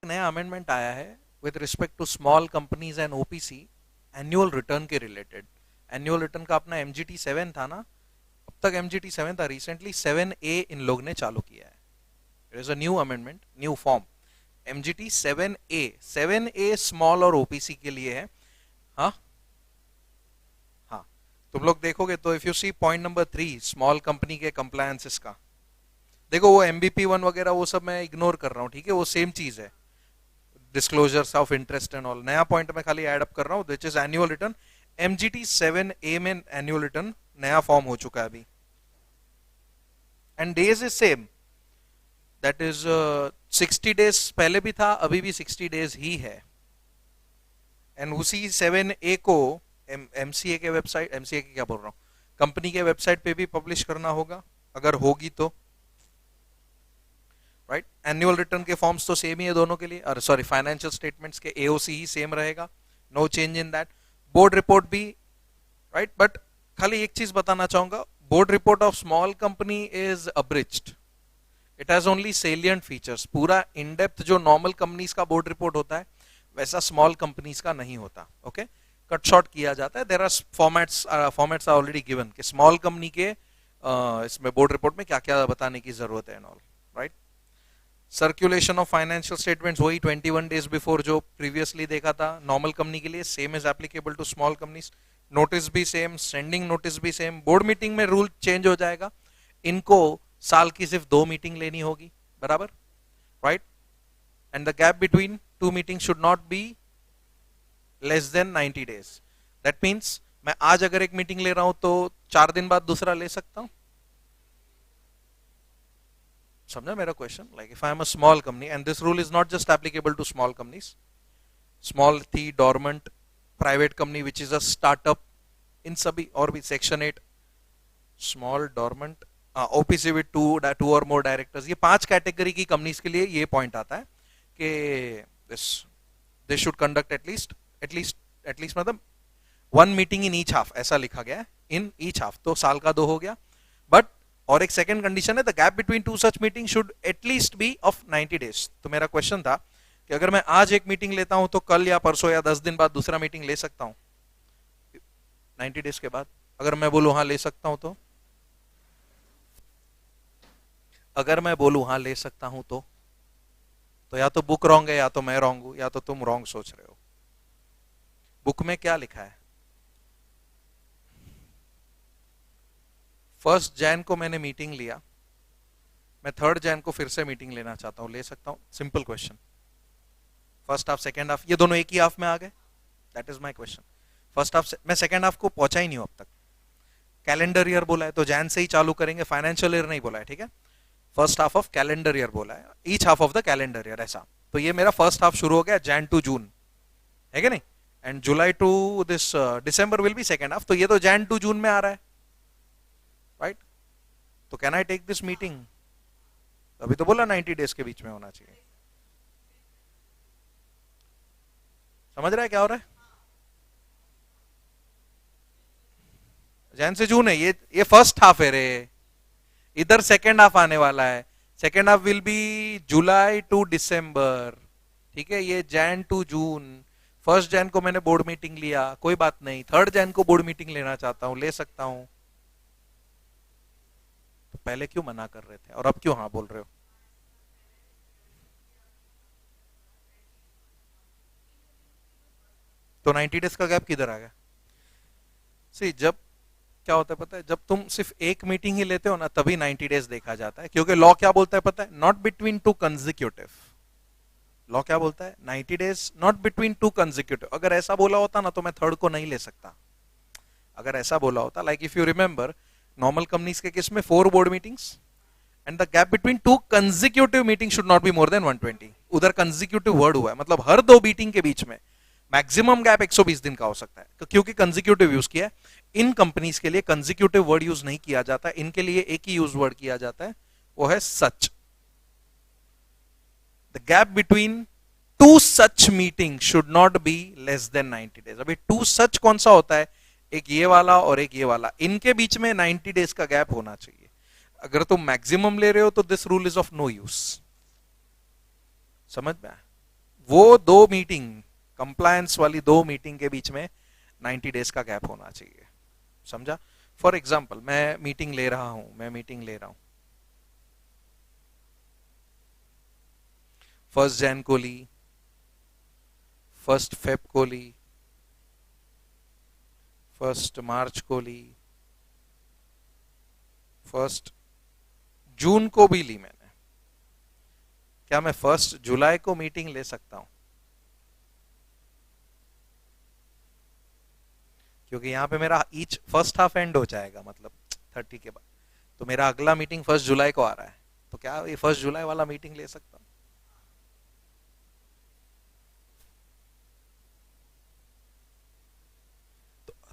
नया अमेंडमेंट आया है with respect to small companies and OPC annual return के रिलेटेड। एनुअल रिटर्न का अपना एमजीटी 7 था ना, अब तक एमजीटी 7 था, रिसेंटली 7A इन लोग ने चालू किया है। It is a new amendment, new form, MGT 7A। 7A small और ओपीसी के लिए है। हाँ हाँ, तुम लोग देखोगे तो if you see point number 3 small company के कंप्लायंसेस का, देखो वो MBP1 वगैरह वो सब मैं इग्नोर कर रहा हूँ, ठीक है, वो सेम चीज है, disclosures of interest and all. नया पॉइंट मैं खाली ऐड अप कर रहा हूँ which is annual return. MGT 7A में एनुअल रिटर्न नया फॉर्म हो चुका है अभी, and days is same, that is 60 days पहले भी था, अभी भी 60 डेज ही है। एंड उसी 7A को एमसीए के वेबसाइट, एमसीए की क्या बोल रहा हूँ, कंपनी के वेबसाइट पे भी पब्लिश करना होगा अगर होगी तो, राइट। एनुअल रिटर्न के फॉर्म्स तो सेम ही है दोनों के लिए, और सॉरी फाइनेंशियल स्टेटमेंट्स के एओसी ही सेम रहेगा, no change in that. Board report भी राइट, बट खाली एक चीज बताना चाहूंगा, board report of small company is abridged, it has only salient features. पूरा इन डेप्थ जो नॉर्मल कंपनीज का बोर्ड रिपोर्ट होता है वैसा स्मॉल कंपनीज का नहीं होता, ओके, कट शॉर्ट किया जाता है। There are formats are already given कि स्मॉल कंपनी के इसमें बोर्ड रिपोर्ट में क्या क्या बताने की जरूरत है and all, right. Circulation of financial statements वही 21 डेज बिफोर जो प्रीवियसली देखा था नॉर्मल कंपनी के लिए, same is applicable to small companies. Notice भी सेम, सेंडिंग नोटिस भी सेम। बोर्ड मीटिंग में रूल चेंज हो जाएगा, इनको साल की सिर्फ 2 मीटिंग लेनी होगी, बराबर, right. And the gap between 2 meeting should not be less than 90 days. That means मैं आज अगर एक मीटिंग ले रहा हूं तो 4 दिन बाद दूसरा ले सकता हूं, समझा मेरा question? Like if I am a small company, and this rule is not just applicable to small companies, small थी, dormant, private company which is a startup, इन सभी, और भी section 8 small, dormant, OPC with two और more directors, ये 5 category की companies के लिए ये पॉइंट आता है कि दे शुड कंडक्ट एटलीस्ट मतलब 1 मीटिंग इन ईच हाफ, ऐसा लिखा गया है, इन ईच हाफ, तो साल का 2 हो गया। बट और एक सेकंड कंडीशन है, the gap between 2 such meeting should at least be of 90 days. तो मेरा क्वेश्चन था कि अगर मैं आज एक मीटिंग लेता हूं तो कल या परसों या 10 दिन बाद दूसरा मीटिंग ले सकता हूं 90 डेज के बाद? अगर मैं बोलूं हाँ ले सकता हूं तो, अगर मैं बोलूं हाँ ले सकता हूं तो या तो बुक रॉन्ग है, या तो मैं रॉन्ग हूं, या तो तुम रॉन्ग सोच रहे हो। बुक में क्या लिखा है? 1 जैन को मैंने मीटिंग लिया, मैं 3 जैन को फिर से मीटिंग लेना चाहता हूं, ले सकता हूं? Simple question. First half second half ये दोनों एक ही हाफ में आ गए, that is my question. First half मैं सेकेंड हाफ को पहुंचा ही नहीं हूं अब तक। कैलेंडर ईयर बोला है तो जैन से ही चालू करेंगे, फाइनेंशियल ईयर नहीं बोला है, ठीक है, first half of calendar year बोला है, each half of the calendar year, ऐसा। तो ये मेरा फर्स्ट हाफ शुरू हो गया जैन टू जून, है कि नहीं, and July to this December will be second half, तो ये तो जैन टू जून में आ रहा है, राइट। तो can I take this meeting? अभी तो बोला 90 डेज के बीच में होना चाहिए। समझ रहा है क्या हो रहा है? जैन से जून है, ये फर्स्ट हाफ है रे, इधर सेकेंड हाफ आने वाला है, second half will be July to December, ठीक है, ये जैन टू जून। 1 जैन को मैंने बोर्ड मीटिंग लिया, कोई बात नहीं, 3 जैन को बोर्ड मीटिंग लेना चाहता हूं, ले सकता हूं। तो पहले क्यों मना कर रहे थे और अब क्यों हाँ बोल रहे हो? तो 90 डेज का गैप किधर आ गया? सी, जब क्या होता है पता है, जब तुम सिर्फ एक मीटिंग ही लेते हो ना तभी 90 डेज देखा जाता है, क्योंकि लॉ क्या बोलता है पता है, नॉट बिटवीन 2 कंजिक्यूटिव। लॉ क्या बोलता है? 90 डेज नॉट बिटवीन 2 कंजिक्यूटिव। अगर ऐसा बोला होता ना तो मैं 3rd को नहीं ले सकता। अगर ऐसा बोला होता, like if you remember normal companies के केस में 4 board meetings and the gap between 2 consecutive meeting should not be more than 120। उधर कंजिक्यूटिव वर्ड हुआ है, मतलब हर 2 मीटिंग के बीच में मैक्सिमम गैप 120 दिन का हो सकता है, तो क्योंकि कंजिक्यूटिव यूज किया है। इन कंपनीज के लिए कंजिक्यूटिव वर्ड यूज नहीं किया जाता, इनके लिए एक ही यूज वर्ड किया जाता है, वो है सच। The gap between 2 such meeting should not be less than 90 days. अभी 2 सच कौन सा होता है? एक ये वाला और एक ये वाला, इनके बीच में 90 डेज का गैप होना चाहिए। अगर तुम मैक्सिमम ले रहे हो तो this rule is of no use. समझ में आया? वो दो मीटिंग, कंप्लायंस वाली दो मीटिंग के बीच में 90 डेज का गैप होना चाहिए। समझा? फॉर एग्जाम्पल मैं मीटिंग ले रहा हूं, 1 जैन को ली, 1 फेब को ली, 1 मार्च को ली, 1 जून को भी ली मैंने। क्या मैं 1 जुलाई को मीटिंग ले सकता हूं? क्योंकि यहां पे मेरा ईच फर्स्ट हाफ एंड हो जाएगा, मतलब 30 के बाद, तो मेरा अगला मीटिंग 1 जुलाई को आ रहा है, तो क्या ये 1 जुलाई वाला मीटिंग ले सकता हूं?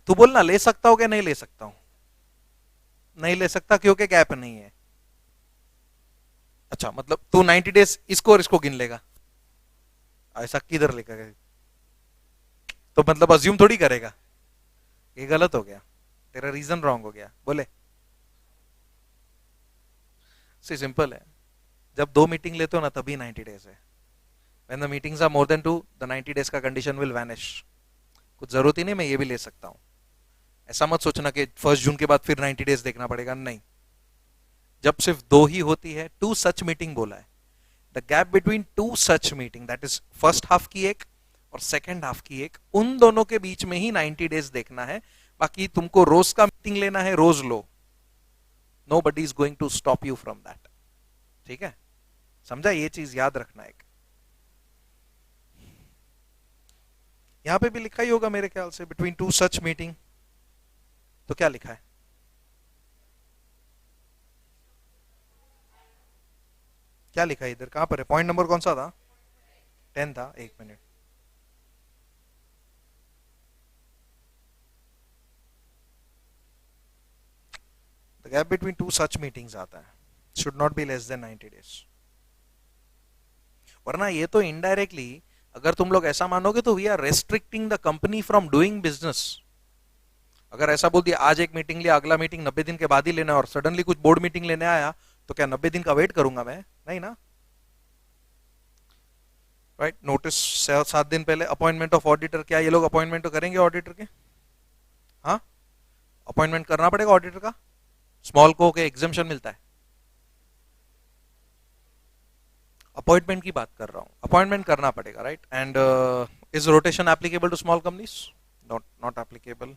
तू बोलना ले सकता हूं क्या नहीं ले सकता हूं? नहीं ले सकता क्योंकि गैप नहीं है। अच्छा, मतलब तू 90 डेज इसको और इसको गिन लेगा, ऐसा किधर लेकर गए? तो मतलब अज्यूम थोड़ी करेगा। ये गलत हो गया, तेरा रीजन रॉन्ग हो गया। बोले सी सिंपल है, जब दो मीटिंग लेते हो ना तभी 90 डेज है। When the meetings are more than 2, the 90 days का कंडीशन विल वैनिश। कुछ जरूरत ही नहीं मैं ये भी ले सकता हूं। ऐसा मत सोचना कि 1 जून के बाद फिर 90 डेज देखना पड़ेगा, नहीं। जब सिर्फ दो ही होती है, 2 सच मीटिंग बोला है, the gap between 2 such meeting, that is first half की एक और सेकेंड हाफ की एक, उन दोनों के बीच में ही 90 डेज देखना है। बाकी तुमको रोज का मीटिंग लेना है, रोज लो, nobody is going to stop you from that. ठीक है, समझा? ये चीज याद रखना। एक यहां पे भी लिखा ही होगा मेरे ख्याल से, बिटवीन 2 सच मीटिंग, तो क्या लिखा है? क्या लिखा है इधर? कहां पर है? पॉइंट नंबर कौन सा था? 10 था। एक minute, the gap between 2 such meetings आता है, should not be less than 90 days. वरना ये तो इनडायरेक्टली, अगर तुम लोग ऐसा मानोगे तो we are restricting the company from doing business. अगर ऐसा बोल दिया आज एक मीटिंग लिया, अगला मीटिंग 90 दिन के बाद ही लेना है, और सडनली कुछ बोर्ड मीटिंग लेने आया, तो क्या 90 दिन का वेट करूंगा मैं? नहीं ना। राइट, नोटिस 7 दिन पहले, अपॉइंटमेंट ऑफ ऑडिटर, क्या ये लोग अपॉइंटमेंट तो करेंगे ऑडिटर के? हाँ, अपॉइंटमेंट करना पड़ेगा ऑडिटर का। स्मॉल को के एग्जाम्शन मिलता है। अपॉइंटमेंट की बात कर रहा हूं, अपॉइंटमेंट करना पड़ेगा, right. And is rotation applicable to small companies? Not applicable.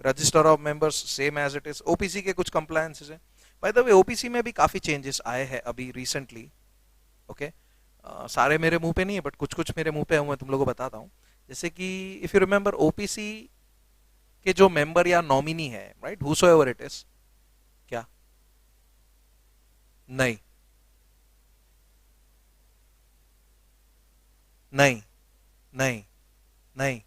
Register of members same as it is. OPC के कुछ कंप्लायंसेस है। बाय द वे ओपीसी में भी काफी चेंजेस आए हैं अभी रिसेंटली। ओके, सारे मेरे मुंह पे नहीं है, बट कुछ कुछ मेरे मुंह पे है, मैं तुम लोगों को बताता हूँ। जैसे कि इफ यू रिमेंबर, ओपीसी के जो मेंबर या नॉमिनी है, राइट, हुसोएवर इट इज, क्या? नहीं, नहीं, नहीं, नहीं।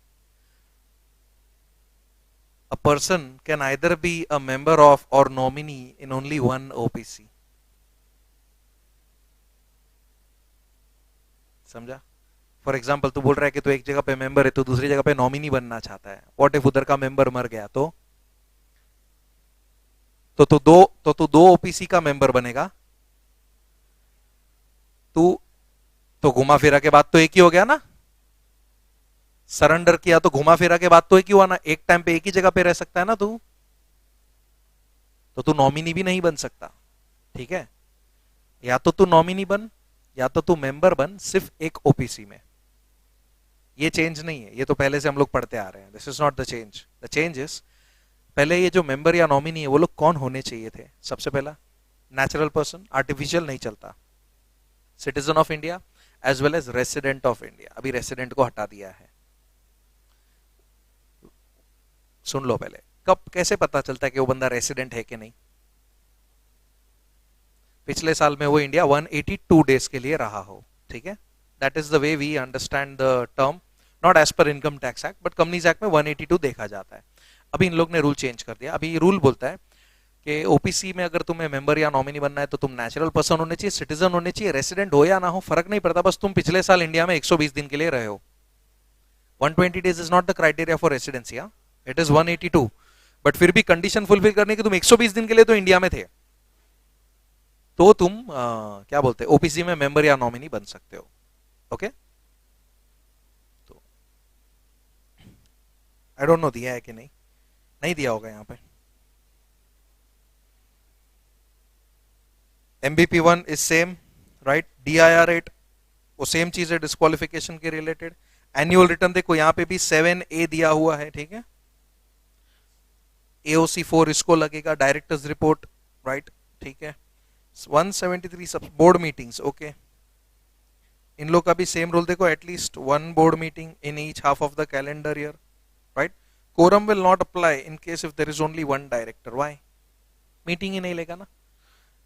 A person can either be a member of or nominee in only one OPC. समझा? फॉर एग्जाम्पल तू बोल रहा है कि तू एक जगह पे मेंबर है, तो दूसरी जगह पे नॉमिनी बनना चाहता है। व्हाट इफ उधर का मेंबर मर गया तो तू दो ओपीसी का मेंबर बनेगा। तू तो घुमा फिरा के बाद तो एक ही हो गया ना। सरेंडर किया तो घुमा फिरा के बाद तो एक ही हुआ ना। एक टाइम पे एक ही जगह पे रह सकता है ना तू, तो तू नॉमिनी भी नहीं बन सकता। ठीक है, या तो तू नॉमिनी बन या तो तू मेंबर बन, सिर्फ एक ओपीसी में। ये चेंज नहीं है, ये तो पहले से हम लोग पढ़ते आ रहे हैं। This is not the change. The change is, पहले ये जो मेंबर या नॉमिनी है वो लोग कौन होने चाहिए थे? सबसे पहला नेचुरल पर्सन, आर्टिफिशियल नहीं चलता। Citizen of India as well as resident of India. अभी रेसिडेंट को हटा दिया है। सुन लो पहले, कब कैसे पता चलता है कि वो बंदा रेसिडेंट है कि नहीं? पिछले साल में वो इंडिया 182 डेज के लिए रहा हो। ठीक है, that is the way we understand the term, not as per income tax act, but companies act में 182 देखा जाता है। अभी इन लोग ने रूल चेंज कर दिया। अभी रूल बोलता है कि ओपीसी में अगर तुम्हें मेंबर या नॉमिनी बनना है तो तुम नेचुरल पर्सन होने चाहिए, सिटीजन होने चाहिए, रेसिडेंट हो या ना हो फर्क नहीं पड़ता, बस तुम पिछले साल इंडिया में 120 दिन के लिए रहे हो। 120 days is not the criteria for residency, it is 182। But फिर भी कंडीशन फुलफिल करने की, तुम 120 दिन के लिए तो इंडिया में थे, तो तुम क्या बोलते हैं, ओपीसी में मेंबर या नॉमिनी बन सकते हो। ओके, आई डोंट नो दिया है कि नहीं, नहीं दिया होगा यहाँ पे। MBP1 is same, right. DIR8 वो सेम चीज है डिस्क्वालिफिकेशन के रिलेटेड। एनुअल रिटर्न देखो यहाँ पे भी 7A दिया हुआ है, ठीक है। AOC4 इसको लगेगा, डायरेक्टर्स रिपोर्ट, राइट, ठीक है। 173 सब बोर्ड मीटिंग्स, ओके। इन लोग का भी सेम रूल देखो, at least one board meeting in each half of the calendar year, right. Quorum will not apply in case if there is only one director, why? Meeting ही नहीं लेगा ना।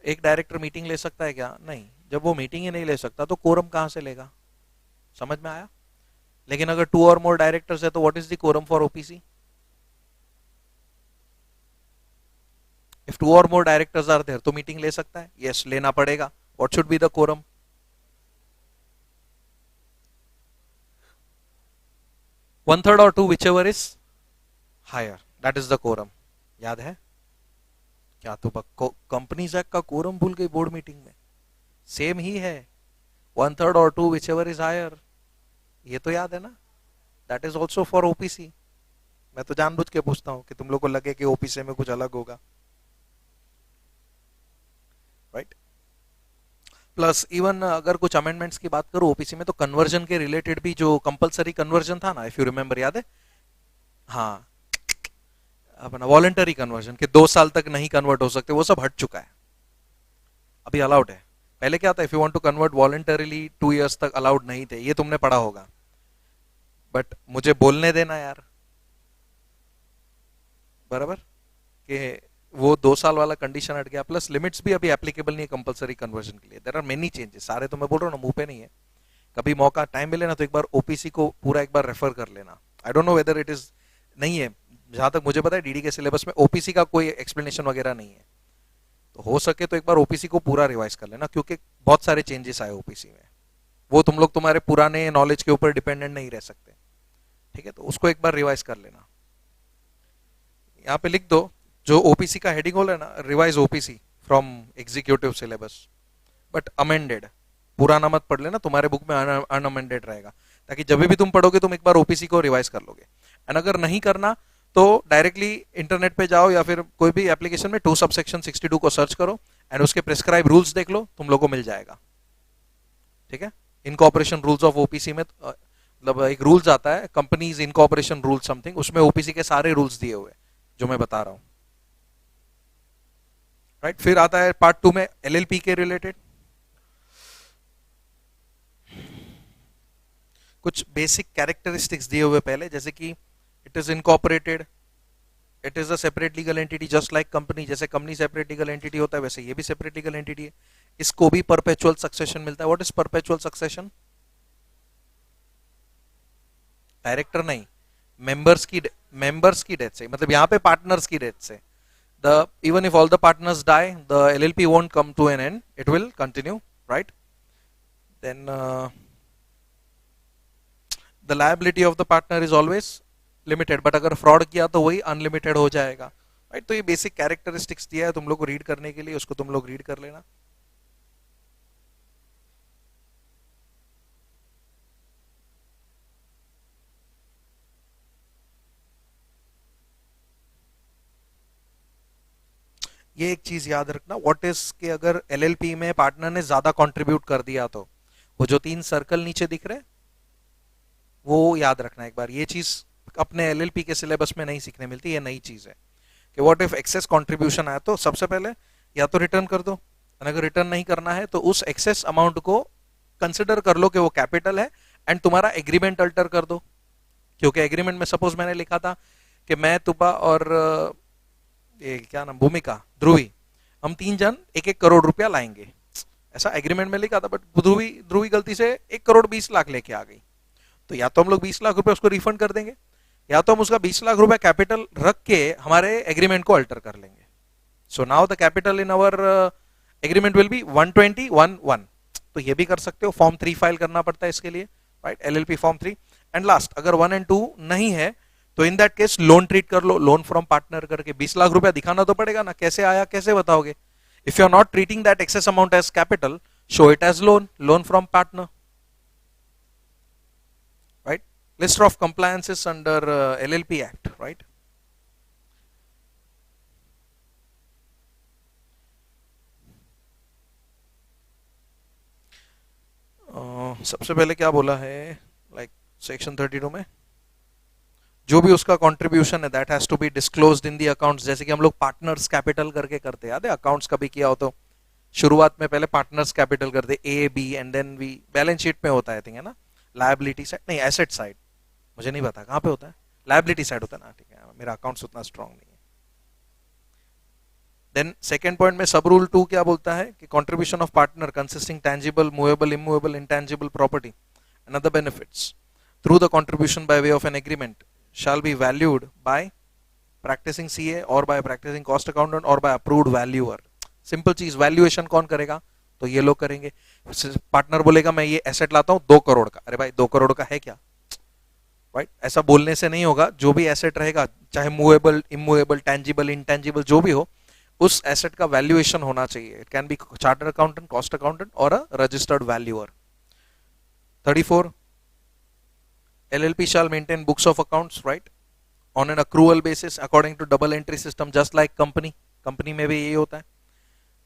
एक director meeting ले सकता है क्या? नहीं। जब वो मीटिंग ही नहीं ले सकता तो कोरम कहां से लेगा? समझ में आया? लेकिन अगर 2 और मोर डायरेक्टर्स है तो what is the quorum for OPC? If 2 और मोर डायरेक्टर्स आर देयर तो मीटिंग ले सकता है, यस, लेना पड़ेगा। What should be the quorum? 1/3 और 2 whichever is higher, that is the quorum। याद है क्या? तो कंपनीज एक्ट का कोरम भूल गई बोर्ड मीटिंग में? सेम ही है, 1/3 और 2 whichever is higher, ये तो याद है ना। That is also for OPC. मैं तो जानबूझ के पूछता हूं कि तुम लोग को लगे कि ओपीसी में कुछ अलग होगा, राइट। प्लस इवन अगर कुछ अमेंडमेंट्स की बात करूं ओपीसी में, तो कन्वर्जन के रिलेटेड भी जो कंपलसरी कन्वर्जन था ना, इफ यू रिमेंबर, याद है? हाँ, अपना वॉलेंटरी कन्वर्जन के 2 साल तक नहीं कन्वर्ट हो सकते, वो सब हट चुका है, अभी अलाउड है। पहले क्या था, if you want to convert voluntarily 2 years तक अलाउड नहीं थे, ये तुमने पढ़ा होगा। बट मुझे बोलने देना यार, बराबर, कि वो 2 साल वाला कंडीशन हट गया। प्लस लिमिट्स भी अभी एप्लीकेबल नहीं है कंपलसरी कन्वर्जन के लिए। देयर आर मेनी चेंजेस, सारे तो मैं बोल रहा हूँ ना, मुंह पे नहीं है। कभी मौका टाइम मिले ना तो एक बार ओपीसी को पूरा एक बार रेफर कर लेना। आई don't know whether it is, नहीं है जहां तक मुझे पता है डीडी के सिलेबस में ओपीसी का कोई एक्सप्लेनेशन वगैरह नहीं है, तो हो सके तो एक बार ओपीसी को पूरा रिवाइज कर लेना, क्योंकि बहुत सारे चेंजेस आए ओपीसी में। वो तुम लोग तुम्हारे पुराने नॉलेज के ऊपर डिपेंडेंट नहीं रह सकते, ठीक है। तो उसको एक बार रिवाइज कर लेना। यहाँ पे लिख दो जो ओपीसी का हेडिंग होगा ना, revise OPC from executive syllabus but amended. पुराना मत पढ़ लेना, तुम्हारे बुक में अनअमेंडेड रहेगा, ताकि जब भी तुम पढ़ोगे तुम एक बार ओपीसी को रिवाइज कर लोगे। एंड अगर नहीं करना तो डायरेक्टली इंटरनेट पे जाओ या फिर कोई भी एप्लीकेशन में 2 सबसेक्शन 62 को सर्च करो एंड उसके प्रिस्क्राइब रूल्स देख लो, तुम लोग को मिल जाएगा, ठीक है। इनकॉर्पोरेशन रूल्स ऑफ ओपीसी में मतलब एक रूल्स आता है, कंपनीज इनकॉर्पोरेशन रूल समथिंग, उसमें ओपीसी के सारे रूल्स दिए हुए जो मैं बता रहा हूं, राइट। फिर आता है पार्ट 2 में एलएलपी के रिलेटेड कुछ बेसिक कैरेक्टरिस्टिक्स दिए हुए पहले, जैसे कि it is incorporated, it is a separate legal entity just like company. जैसे कंपनी सेपरेट लीगल एंटिटी होता है वैसे ये भी सेपरेट लीगल एंटिटी है। इसको भी परपेचुअल सक्सेशन मिलता है। What is perpetual succession? Director नहीं, मेंबर्स की डेथ से, मतलब यहाँ पे पार्टनर्स की डेथ से। the even if all the partners die, the LLP won't come to an end, it will continue, right? Then the liability of the partner is always limited, but अगर fraud किया तो वही unlimited हो जाएगा, right? तो ये basic characteristics दिया है तुम लोग को रीड करने के लिए, उसको तुम लोग रीड कर लेना। ये एक चीज याद रखना, व्हाट इज के अगर एलएलपी में पार्टनर ने ज्यादा कंट्रीब्यूट कर दिया तो वो जो 3 सर्कल नीचे दिख रहे वो याद रखना एक बार। ये चीज अपने एलएलपी के सिलेबस में नहीं सीखने मिलती, ये नई चीज है कि व्हाट इफ एक्सेस कंट्रीब्यूशन आया तो सबसे पहले या तो रिटर्न कर दो, अगर रिटर्न नहीं करना है तो उस एक्सेस अमाउंट को कंसिडर कर लो कि वो कैपिटल है एंड तुम्हारा एग्रीमेंट अल्टर कर दो। क्योंकि एग्रीमेंट में सपोज मैंने लिखा था कि मैं तुबा और ये क्या नाम, भूमिका, ध्रुवी, हम 3 जन 1-1 करोड़ रुपया लाएंगे, ऐसा एग्रीमेंट में लिखा था। बट ध्रुवी गलती से 1 करोड़ 20 लाख लेके आ गई, तो या तो हम लोग 20 लाख रुपए उसको रिफंड कर देंगे, या तो हम उसका 20 लाख रुपए कैपिटल रख के हमारे एग्रीमेंट को अल्टर कर लेंगे। So now the capital in our agreement will be 120,1,1। तो ये भी कर सकते हो, फॉर्म 3 फाइल करना पड़ता है इसके लिए, right, LLP form 3। And last अगर 1 और 2 नहीं है तो in that case loan treat कर लो, लोन फ्रॉम पार्टनर करके 20 लाख रुपया दिखाना तो पड़ेगा ना, कैसे आया कैसे बताओगे? If you are not treating that excess amount as capital, show it as loan from partner, right. List of compliances under LLP Act, right? सबसे पहले क्या बोला है, लाइक सेक्शन 32 में जो भी उसका कंट्रीब्यूशन है that has to be disclosed in the accounts. जैसे कि हम लोग पार्टनर्स कैपिटल करके करते हैं, याद है अकाउंट्स कभी किया हो तो शुरुआत में पहले पार्टनर्स कैपिटल करते A B and then we, balance sheet में होता है थिंग है ना, लायबिलिटी साइड नहीं एसेट साइड, मुझे नहीं पता कहाँ पे होता है, लायबिलिटी साइड होता है ना, ठीक है मेरा अकाउंट्स उतना स्ट्रांग नहीं है। देन सेकंड पॉइंट में सब रूल 2 क्या बोलता है कि contribution of partner consisting tangible movable immovable intangible property and other benefits through the contribution by way of an agreement shall be valued by practicing CA or by practicing cost accountant or by approved valuer। Simple चीज, valuation कौन करेगा, तो ये लोग करेंगे। Partner बोलेगा मैं ये एसेट लाता हूं 2 करोड़ का, अरे भाई 2 करोड़ का है क्या, राइट? ऐसा बोलने से नहीं होगा। जो भी एसेट रहेगा चाहे मूवेबल इमूवेबल टैंजिबल इंटैंजिबल जो भी हो, उस एसेट का वैल्यूएशन होना चाहिए। It can be chartered accountant, cost accountant और a registered valuer. 34 LLP shall maintain books of accounts, right, on an accrual basis according to double entry system just like company। Company में भी यही होता है।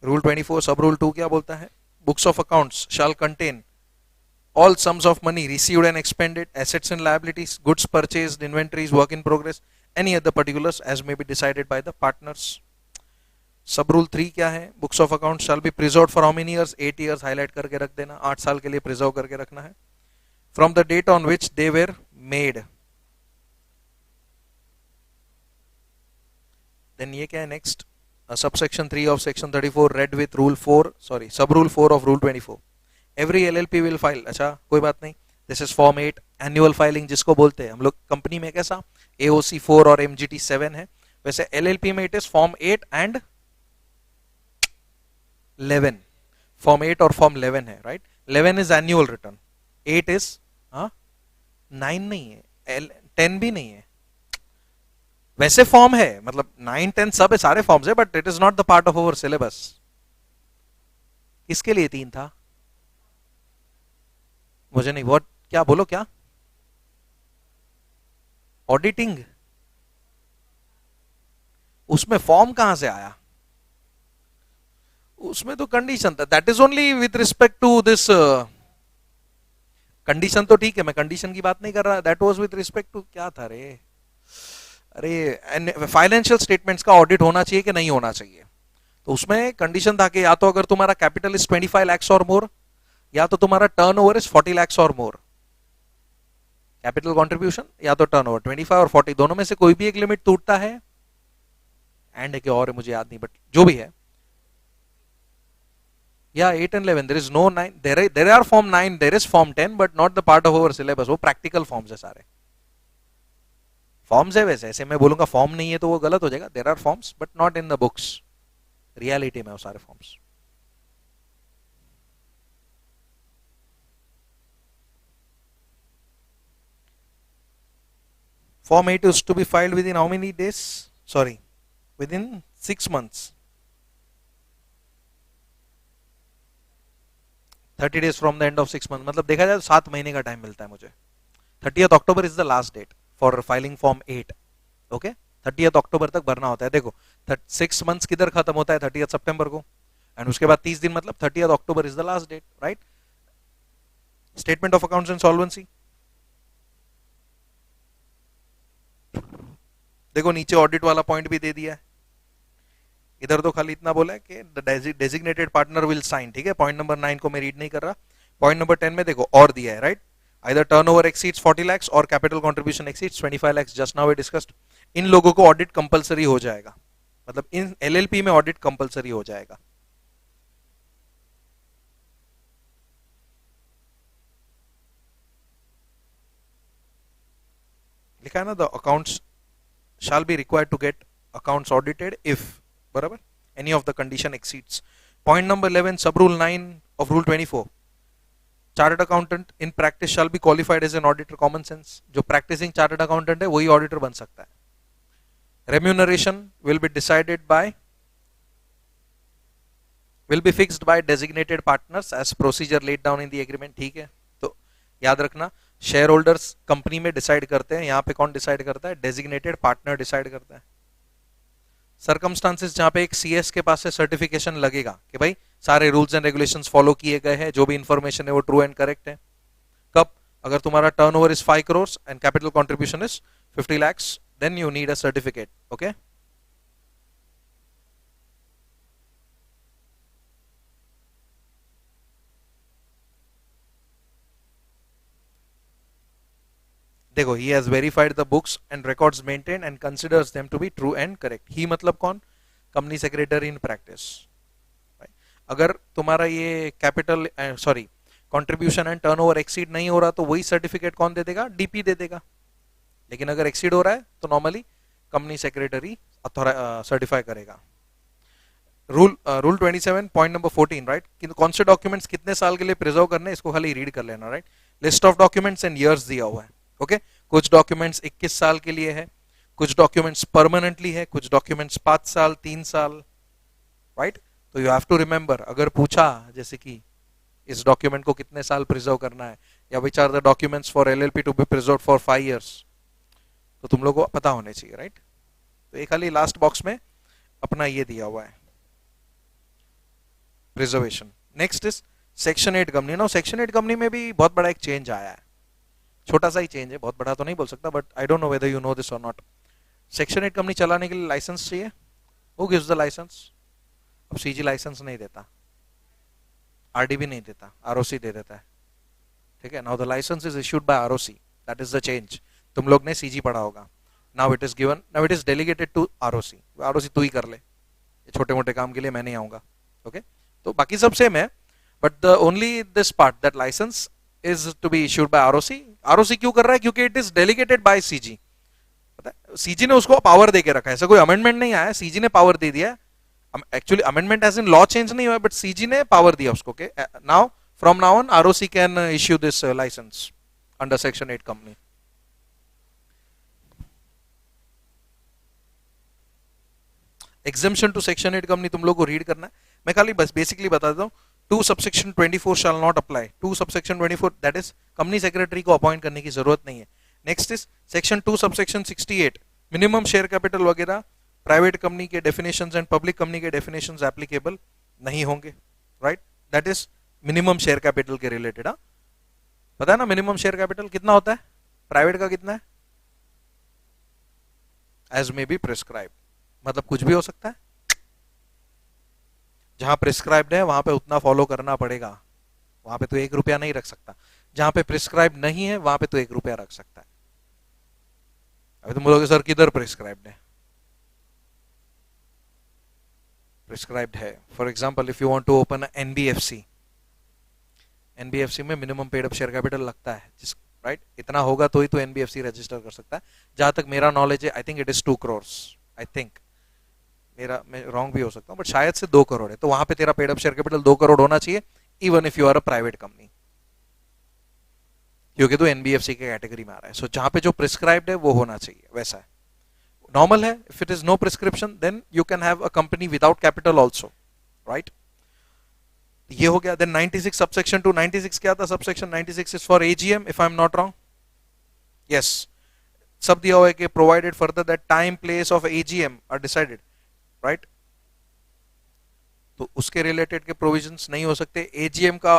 Rule 24 सब rule 2 क्या बोलता है, books of accounts shall contain all sums of money received and expended, assets and liabilities, goods purchased, inventories, work in progress, any other particulars as may be decided by the partners। सब rule 3 क्या है, books of accounts shall be preserved for how many years, 8 years highlight करके रख देना, 8 साल के लिए preserve करके रखना है। From the date on which they were made। Then ये क्या है next, subsection 3 of section 34 read with rule 4, sorry sub rule 4 of rule 24। Every LLP will file, अच्छा कोई बात नहीं, this is form 8 annual filing जिसको बोलते हैं हम लोग कंपनी में कैसा AOC 4 और MGT 7 है, वैसे LLP में it is form 8 and 11, form 8 और form 11 है, right? 11 is annual return, 8 is 9 नहीं है, 10 भी नहीं है, वैसे फॉर्म है, मतलब 9 10 सब है, सारे फॉर्म्स है, but it is not the part of our syllabus. इसके लिए 3 था, मुझे नहीं, व्हाट क्या बोलो क्या, ऑडिटिंग, उसमें फॉर्म कहां से आया, उसमें तो कंडीशन था, that is only with respect to this, condition तो ठीक है, मैं कंडीशन की बात नहीं कर रहा, that was with respect to क्या था रे, अरे फाइनेंशियल स्टेटमेंट्स का ऑडिट होना चाहिए कि नहीं होना चाहिए, तो उसमें कंडीशन था कि या तो अगर तुम्हारा कैपिटल इज 25 lakhs और मोर, या तो तुम्हारा टर्नओवर इज 40 lakhs और मोर, कैपिटल कंट्रीब्यूशन या तो टर्नओवर 25 और 40 दोनों में से कोई भी एक लिमिट टूटता है, एंड है और मुझे याद नहीं, बट जो भी है, yeah 8 and 11 there is no 9, there are form 9, there is form 10 but not the part of our syllabus, वो practical forms है, सारे forms है, वैसे ऐसे मैं बोलूंगा form नहीं है तो वो गलत हो जाएगा, there are forms but not in the books, reality में वो सारे forms। form 8 is to be filed within how many days, sorry within 6 months, 30 days from the end of 6 months, मतलब देखा जाए तो 7 महीने का टाइम मिलता है मुझे। 30th October is the last date for filing form 8, okay 30th October तक भरना होता है। देखो 6 मंथ्स किधर खत्म होता है, 30th September को, एंड उसके बाद 30 दिन, मतलब 30th October is the last date, right? Statement of accounts and solvency, देखो नीचे ऑडिट वाला पॉइंट भी दे दिया है, इधर तो खाली इतना बोला है कि डेजिग्नेटेड पार्टनर विल साइन, ठीक है, पॉइंट नंबर 9 को मैं रीड नहीं कर रहा। पॉइंट नंबर 10 में देखो और दिया है, right, either turnover exceeds 40 lakhs और capital contribution exceeds 25 lakhs, just now we discussed. इन लोगों को ऑडिट कंपलसरी हो जाएगा, मतलब इन एलएलपी में ऑडिट कंपलसरी हो जाएगा। लिखा है ना, the accounts shall be required to get accounts audited if, बराबर, any of the condition exceeds। Point number 11 sub rule 9 of rule 24, chartered accountant in practice shall be qualified as an auditor, common sense, जो practicing chartered accountant है वही auditor बन सकता है। remuneration will be decided by, will be fixed by designated partners as procedure laid down in the agreement, ठीक है, तो याद रखना शेयर होल्डर्स कंपनी में डिसाइड करते हैं, यहां पे कौन डिसाइड करता है? डेजिग्नेटेड पार्टनर डिसाइड करता है। सर्कमस्टांसेस जहां पे एक सीएस के पास से सर्टिफिकेशन लगेगा कि भाई सारे रूल्स एंड रेगुलेशंस फॉलो किए गए हैं, जो भी इंफॉर्मेशन है वो ट्रू एंड करेक्ट है। कब? अगर तुम्हारा turnover is 5 crore and capital contribution is 50 lakhs, then you need a certificate. Okay, देखो, he has verified the books and records maintain and considers them to be true and correct. He मतलब कौन? Company secretary in practice. अगर तुम्हारा ये capital sorry contribution and turnover exceed नहीं हो रहा तो वही सर्टिफिकेट कौन दे देगा? डीपी दे देगा। लेकिन अगर एक्सीड हो रहा है तो नॉर्मली कंपनी सेक्रेटरी सर्टिफाई करेगा। Rule 27 point number 14, right? कौन से डॉक्यूमेंट्स कितने साल के लिए प्रिजर्व करने, इसको खाली रीड कर लेना, right? List of documents and years दिया हुआ है। ओके, कुछ डॉक्यूमेंट्स 21 साल के लिए है, कुछ डॉक्यूमेंट्स परमानेंटली है, कुछ डॉक्यूमेंट्स 5 साल 3 साल, राइट? तो यू हैव टू रिमेंबर, अगर पूछा जैसे कि इस डॉक्यूमेंट को कितने साल प्रिजर्व करना है, या which are the documents for LLP to be preserve for 5 years, तो तुम लोगों को पता होने चाहिए, राइट? तो एक खाली लास्ट बॉक्स में अपना ये दिया हुआ है, preservation. Next is section 8 company. ना सेक्शन 8 कंपनी में भी बहुत बड़ा एक चेंज आया है, छोटा सा ही चेंज है, बहुत बड़ा तो नहीं बोल सकता, but I don't know whether you know this or not. Section 8 company चलाने के लिए लाइसेंस चाहिए। Who gives the licence? अब सीजी लाइसेंस नहीं देता, आरडीबी नहीं देता, आरओसी दे देता है, ठीक है? Now the licence is issued by ROC, that is the change. तुम लोग ने सीजी पढ़ा होगा। Now it is given, now it is delegated to ROC. ROC तू ही कर ले, ये छोटे मोटे काम के लिए मैं नहीं आऊंगा। ओके, तो बाकी सब सेम है, but the only this part that licence is to be issued by ROC. ROC क्यों कर रहा है? क्योंकि it is delegated by CG. पता है, सीजी ने उसको पावर दे के रखा है, ऐसा कोई अमेंडमेंट नहीं आया, सीजी ने पावर दे दिया है। Actually amendment as in law change नहीं हुआ, बट सीजी ने पावर दिया उसको के now from now on ROC can issue this licence under section 8 company. Exemption to section 8 company तुम लोग को रीड करना है, मैं खाली बस बेसिकली बता देता हूं। 2 subsection 24 shell not apply. 2 subsection 24 that is company secretary को अपॉइंट करने की जरूरत नहीं है। Next is section 2 subsection 68 minimum share capital वगैरह प्राइवेट कंपनी के डेफिनेशंस एंड पब्लिक कंपनी के डेफिनेशंस एप्लीकेबल नहीं होंगे, right? That is minimum share capital के रिलेटेड। पता है ना मिनिमम शेयर कैपिटल कितना होता है? प्राइवेट का कितना है? एज मे बी प्रिस्क्राइब, मतलब कुछ भी हो सकता है। जहां प्रिस्क्राइब्ड है वहां पे उतना फॉलो करना पड़ेगा, वहां पे तो 1 रुपया नहीं रख सकता। जहां पे प्रिस्क्राइब नहीं है वहां पे तो 1 रुपया रख सकता है। अभी तुम बोलोगे सर किधर प्रिस्क्राइब्ड है? प्रिस्क्राइब्ड है, for example if you want to open NBFC, NBFC में minimum paid up share capital लगता है, जिस राइट इतना होगा तो ही तो एनबीएफसी रजिस्टर कर सकता है। जहां तक मेरा नॉलेज है, I think it is 2 crores, I think, मेरा मैं रॉन्ग भी हो सकता हूं, बट शायद से 2 करोड़ है। तो वहां पे तेरा paid up share capital 2 crore होना चाहिए, even if you are a private company, क्योंकि तो एनबीएफसी के कैटेगरी में आ रहा है। सो जहां पे जो प्रिस्क्राइब्ड है वो होना चाहिए, वैसा है। नॉर्मल है, if it is no prescription then you can have a company without capital also, right? ये हो गया। देन 96 सबसेक्शन 2, 96 क्या था? Subsection 96 is for AGM, if I am not wrong. Yes, सब दिया हुआ है कि provided further that time place of AGM are decided, right? तो उसके रिलेटेड के प्रोविजंस नहीं हो सकते। एजीएम का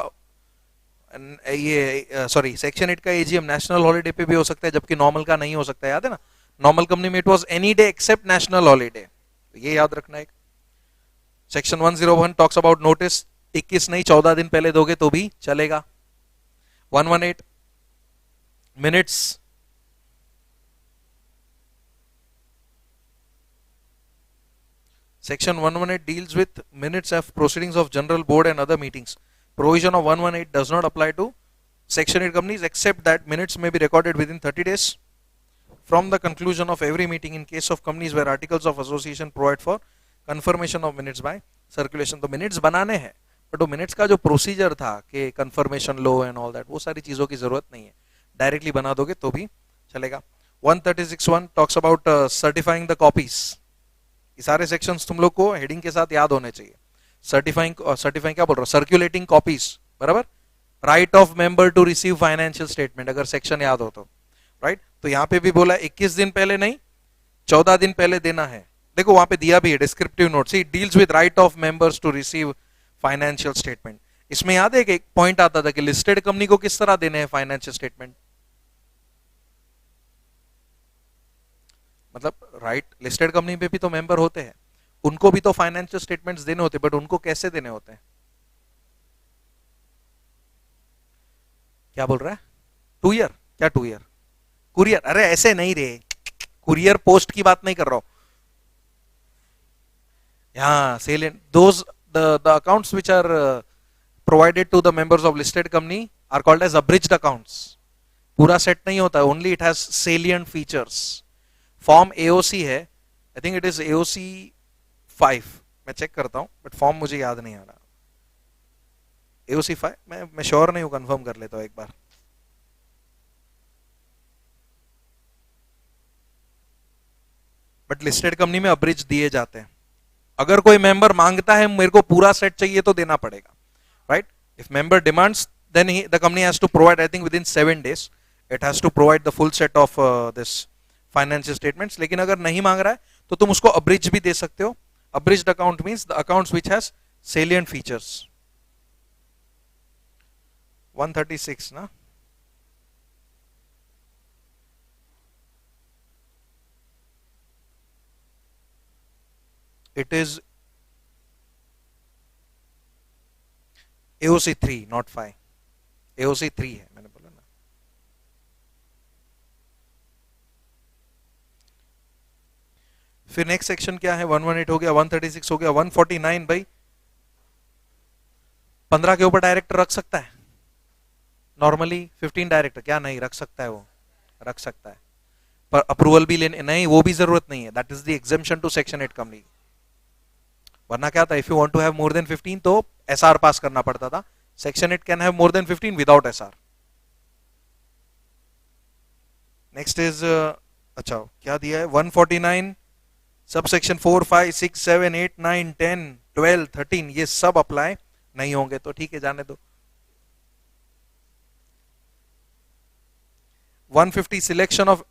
ये सॉरी सेक्शन 8 का एजीएम नेशनल हॉलिडे पे भी हो सकता है, जबकि नॉर्मल का नहीं हो सकता, याद है ना? नॉर्मल कंपनी में it was any day except national holiday, ये याद रखना है। सेक्शन 101 टॉक्स अबाउट नोटिस, 21 नहीं 14 दिन पहले दोगे तो भी चलेगा। 118 minutes, Section 118 deals with minutes of proceedings of general board and other meetings. Provision of 118 does not apply to Section 8 companies except that minutes may be recorded within 30 days from the conclusion of every meeting in case of companies where articles of association provide for confirmation of minutes by circulation. तो minutes बनाने हैं, but वो minutes का जो procedure था कि confirmation low and all that, वो सारी चीजों की जरूरत नहीं है, डायरेक्टली बना दोगे तो भी चलेगा। 136(1) talks about certifying the copies. ये सारे सेक्शंस तुम लोग को हेडिंग के साथ याद होने चाहिए। सर्टिफाइंग क्या बोल रहा हूं? सर्कुलेटिंग कॉपीज, बराबर? Right of member to receive financial statement, अगर सेक्शन याद हो तो, राइट। तो यहां पे भी बोला 21 दिन पहले नहीं, 14 दिन पहले देना है। देखो वहां पे दिया भी है descriptive note, C deals with right of members to receive financial statement. इसमें याद है कि एक पॉइंट आता था कि लिस्टेड कंपनी को किस तरह देने हैं फाइनेंशियल स्टेटमेंट, मतलब राइट लिस्टेड कंपनी पे भी तो मेंबर होते हैं, उनको भी तो फाइनेंशियल स्टेटमेंट्स देने होते, बट उनको कैसे देने होते हैं? क्या बोल रहा है? 2 ईयर? क्या 2 ईयर? कुरियर? अरे ऐसे नहीं रे, कुरियर पोस्ट की बात नहीं कर रहा हूं यहाँ। Salient those the accounts which are provided to the members of listed company are called as abridged accounts. पूरा सेट नहीं होता, only it has salient features. Form AOC है, I think it is AOC 5, मैं check करता हूं but form मुझे याद नहीं आ रहा। AOC 5, मैं श्योर नहीं हूं, कंफर्म कर लेता हूं एक बार। बट लिस्टेड कंपनी में अब्रिज दिए जाते हैं। अगर कोई मेंबर मांगता है मेरे को पूरा सेट चाहिए तो देना पड़ेगा, right. If member demands then the company has to provide, I think within 7 days it has to provide the full set of this financial statements. लेकिन अगर नहीं मांग रहा है तो तुम उसको abridged भी दे सकते हो। abridged account means the accounts which has salient features. 136 ना, it is AOC 3 not 5, AOC 3 है मैंने बोला ना। फिर नेक्स्ट सेक्शन क्या है? 118 हो गया, 136 हो गया, 149 भाई 15 के ऊपर डायरेक्टर रख सकता है नॉर्मली, 15 डायरेक्टर क्या नहीं रख सकता है? वो रख सकता है पर अप्रूवल भी लेने नहीं, वो भी जरूरत नहीं है। That is the exemption to section 8 company. वरना क्या था, if you want to have more than 15 तो एसआर पास करना पड़ता था। Section 8 can have more than 15 without SR. Next is अच्छा क्या दिया है? 149 सब सेक्शन 4, 5, 6, 7, 8, 9, 10, 12, 13 ये सब अप्लाई नहीं होंगे तो ठीक है, जाने दो। 150 selection of,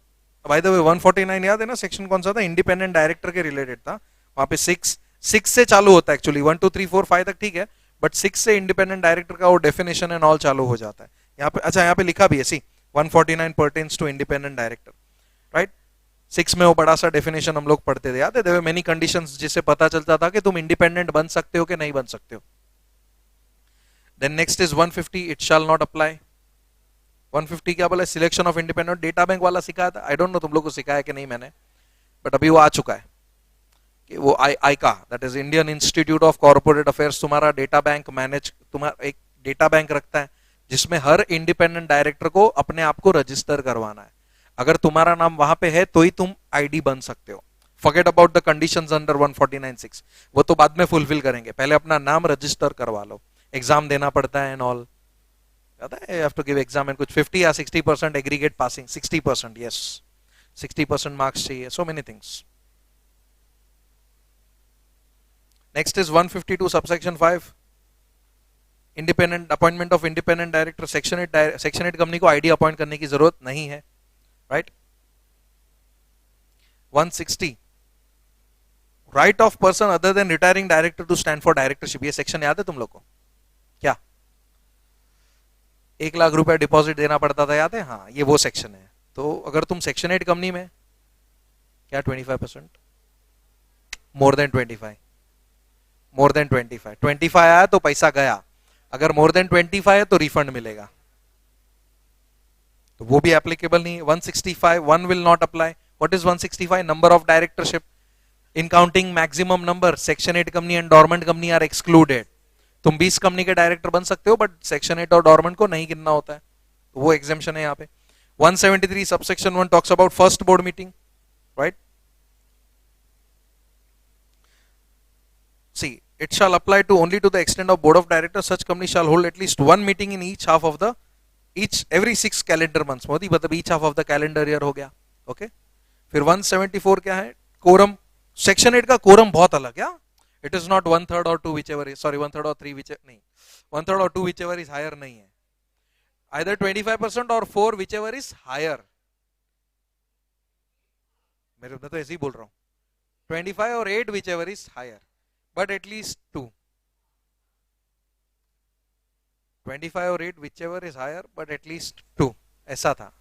by the way 149 याद है ना सेक्शन कौन सा था? इंडिपेंडेंट डायरेक्टर के रिलेटेड था। वहां पे 6 से चालू होता है एक्चुअली, 1 2 3 4 5 तक ठीक है, बट 6 से इंडिपेंडेंट डायरेक्टर का वो डेफिनेशन एंड ऑल चालू हो जाता है यहाँ पे। अच्छा यहाँ पे लिखा भी है, C 149 pertains to independent director, right. 6 में वो बड़ा सा डेफिनेशन हम लोग पढ़ते थे, याद है? देयर वर मेनी कंडीशंस जिससे पता चलता था कि तुम इंडिपेंडेंट बन सकते हो कि नहीं बन सकते हो। Then next is 150, it shall not apply. 150 क्या बोला? Selection of independent. Data bank वाला सिखाया था, आई डोंट नो तुम लोग को सिखाया कि नहीं मैंने, बट अभी वो आ चुका है कि वो IICA, that is Indian Institute of Corporate Affairs, तुम्हारा डेटा बैंक मैनेज, तुम्हारा एक डेटा बैंक रखता है जिसमें हर इंडिपेंडेंट डायरेक्टर को अपने आप को रजिस्टर करवाना है। अगर तुम्हारा नाम वहां पे है तो ही तुम आईडी बन सकते हो। Forget about the conditions under 149(6), वो तो बाद में फुलफिल करेंगे, पहले अपना नाम रजिस्टर करवा लो। एग्जाम देना पड़ता है एंड ऑल, याद है? You have to give exam and कुछ 50 या 60% एग्रीगेट पासिंग, 60%, यस 60% मार्क्स चाहिए, so many things. Next is 152 subsection 5, independent appointment of independent director. Section 8 company को आईडी अपॉइंट करने की जरूरत नहीं है, right. 160 right of person other than retiring director to stand for directorship. ये section याद है तुम लोग को? क्या 1 लाख रुपया डिपॉजिट देना पड़ता था, याद है? हाँ, ये वो सेक्शन है। तो अगर तुम सेक्शन 8 कंपनी में क्या 25%, मोर देन 25, मोर देन 25 आया तो पैसा गया, अगर मोर देन 25 है तो रिफंड मिलेगा, तो वो भी एप्लीकेबल नहीं है। 165 1 will not apply. What is 165? Number of directorship in counting maximum number. Section 8 company and dormant company are excluded. तुम 20 कंपनी के डायरेक्टर बन सकते हो बट सेक्शन 8 और डोरमेंट को नहीं गिनना होता है, तो वो एग्जेम्पशन है यहाँ पे। 173 subsection 1 talks about first board meeting, right. See, it shall apply to only to the extent of board of directors. Such company shall hold at least one meeting in each half of the every 6 calendar months. Modi मतलब each half of the calendar year हो गया, okay. फिर 174 क्या है? Quorum. Section 8 का quorum बहुत अलग, क्या? It is not 1/3 or 2 whichever is, sorry 1/3 or 3 whichever नहीं, 1/3 or 2 whichever is higher नहीं है, आइदर 25% और 4 विच एवर इज हायर। मैं तो ऐसे ही बोल रहा हूं, 25 और 8 whichever is higher, but at least 2। 25 और 8 whichever is higher but at least 2, ऐसा था।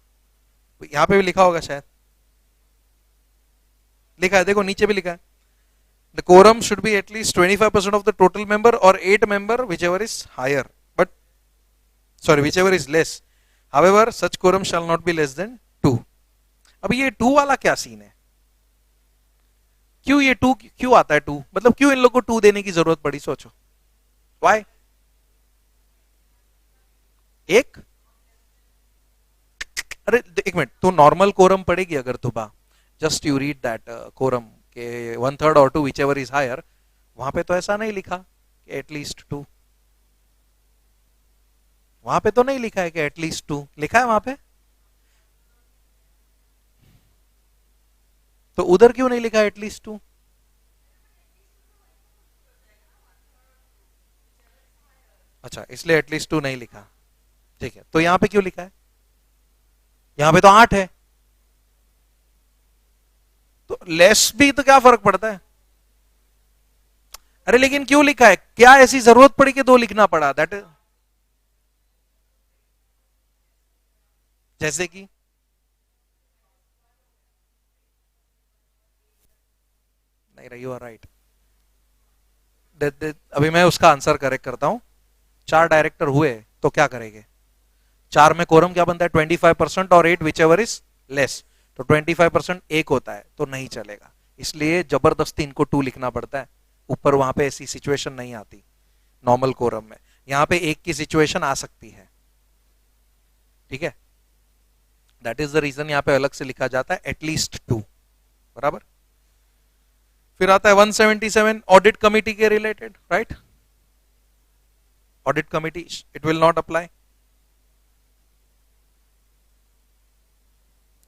यहां पे भी लिखा होगा शायद, लिखा है, देखो नीचे भी लिखा है, the quorum should be at least 25% of the total member or 8 member whichever is higher, but sorry whichever is less, however such quorum shall not be less than 2। अब ये 2 वाला क्या सीन है, क्यों ये 2 क्यों आता है 2, मतलब क्यों इन लोगों को 2 देने की जरूरत पड़ी, सोचो वाई। एक, अरे एक मिनट, तो नॉर्मल कोरम पड़ेगी अगर सुबह, just you read that quorum के 1/3 और 2 विच एवर इज हायर, वहां पे तो ऐसा नहीं लिखा कि एटलीस्ट 2, वहां पे तो नहीं लिखा है कि एटलीस्ट 2, लिखा है वहां पे, तो उधर क्यों नहीं लिखा एटलीस्ट 2? अच्छा, इसलिए एटलीस्ट 2 नहीं लिखा, ठीक है। तो यहां पे क्यों लिखा है, यहां पे तो 8 है, तो लेस भी तो क्या फर्क पड़ता है। अरे लेकिन क्यों लिखा है, क्या ऐसी जरूरत पड़ी कि 2 लिखना पड़ा, दैट जैसे कि नहीं रही, यू आर राइट। अभी मैं उसका आंसर करेक्ट करता हूं। 4 डायरेक्टर हुए तो क्या करेंगे, 4 में कोरम क्या बनता है 25% और 8 विच एवर इज लेस, तो 25% एक होता है तो नहीं चलेगा, इसलिए जबरदस्ती इनको 2 लिखना पड़ता है ऊपर, वहां पे ऐसी सिचुएशन नहीं आती नॉर्मल कोरम में, यहां पे एक की सिचुएशन आ सकती है, ठीक है। दैट इज द रीजन यहां पे अलग से लिखा जाता है एटलीस्ट 2, बराबर। फिर आता है 177 ऑडिट कमिटी के related, right. Audit committee it will not apply.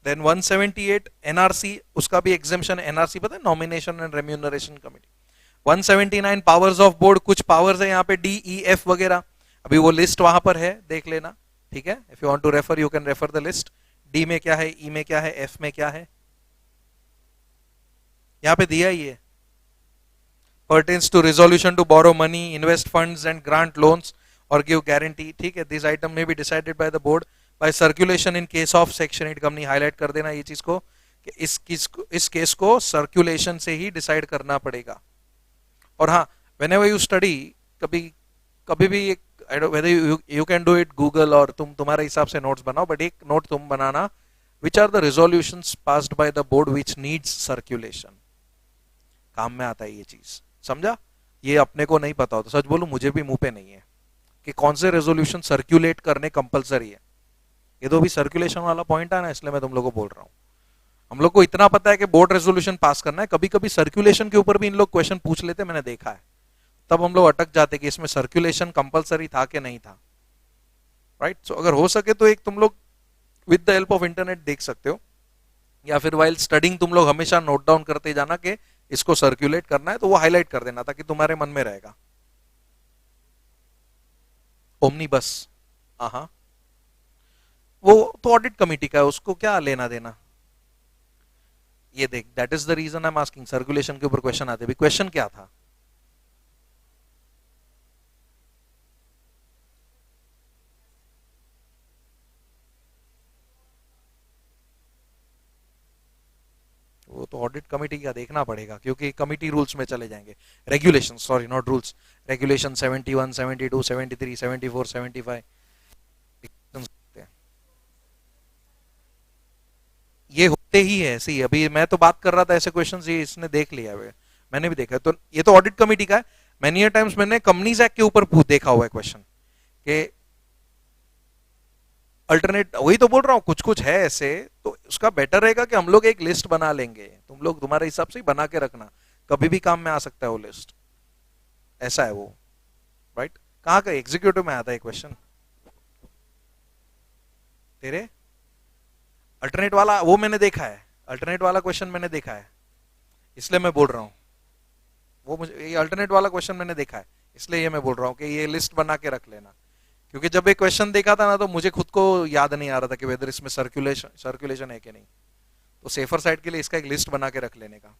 Then 178 NRC, उसका भी एग्जेम्पशन है, एनआरसी पता है, nomination and remuneration committee. 179 powers of board, कुछ पावर्स है यहाँ पे डी ई एफ वगैरह, अभी वो लिस्ट वहां पर है, देख लेना, ठीक है। If you want to refer you can refer the list, D में क्या है, ई में क्या है, एफ में क्या है, यहाँ पे दिया ही है। pertains to resolution to borrow money, invest funds and grant loans or give guarantee, ठीक है। this item may be decided by the board by circulation in case of section 8 company, highlight कर देना ये चीज को कि इस केस को सर्कुलेशन से ही डिसाइड करना पड़ेगा। और हाँ, whenever you study, कभी कभी भी एक, I don't whether you can do it Google और तुम तुम्हारे हिसाब से नोट्स बनाओ, बट एक नोट तुम बनाना, which are the resolutions passed by the board which needs circulation, काम में आता है ये चीज, समझा। ये अपने को नहीं पता होता, सच बोलूं मुझे भी मुंह पे नहीं है कि कौन से रेजोल्यूशन सर्कुलेट करने कंपलसरी है, ये तो भी सर्कुलेशन वाला पॉइंट है ना, इसलिए मैं तुम लोगों को बोल रहा हूं। हम लोग को इतना पता है कि बोर्ड रेजोल्यूशन पास करना है, कभी कभी सर्कुलेशन के ऊपर भी इन लोग क्वेश्चन पूछ लेते, मैंने देखा है, तब हम लोग अटक जाते कि इसमें सर्कुलेशन कंपलसरी था कि नहीं था, राइट। सो अगर हो सके तो एक तुम लोग with the help of internet देख सकते हो, या फिर वाइल स्टडिंग तुम लोग हमेशा नोट डाउन करते जाना कि इसको सर्कुलेट करना है, तो वो हाईलाइट कर देना ताकि तुम्हारे मन में रहेगा। ओमनी बस, हाँ, वो तो ऑडिट कमिटी का है, उसको क्या लेना देना। ये देख, that is the reason I am asking, circulation के ऊपर क्वेश्चन आते भी, क्वेश्चन क्या था, वो तो ऑडिट कमिटी का देखना पड़ेगा क्योंकि कमिटी रूल्स में चले जाएंगे, regulation, sorry not rules, regulation 71, 72, 73, 74, 75 ये होते ही है। सी अभी मैं तो बात कर रहा था ऐसे क्वेश्चंस, ये इसने देख लिया है, मैंने भी देखा, तो ये तो ऑडिट कमिटी का है। मैनी टाइम्स मैंने कंपनीज एक्ट के ऊपर देखा हुआ है क्वेश्चन कि अल्टरनेट, वही तो बोल रहा हूँ, कुछ कुछ है ऐसे, तो उसका बेटर रहेगा कि हम लोग एक लिस्ट बना लेंगे, तुम लोग तुम्हारे हिसाब से ही बना के रखना, कभी भी काम में आ सकता है वो लिस्ट, ऐसा है वो, राइट। कहाँ का एग्जीक्यूटिव में आता है क्वेश्चन तेरे, अल्टरनेट वाला वो मैंने देखा है, अल्टरनेट वाला क्वेश्चन मैंने देखा है, इसलिए मैं बोल रहा हूँ, वो मुझे ये अल्टरनेट वाला क्वेश्चन मैंने देखा है, इसलिए ये मैं बोल रहा हूँ कि ये लिस्ट बना के रख लेना, क्योंकि जब एक क्वेश्चन देखा था ना तो मुझे खुद को याद नहीं आ रहा था कि वेदर इसमें सर्कुलेशन सर्कुलेशन है कि नहीं, तो सेफर साइड के लिए इसका एक लिस्ट बना के रख लेने का।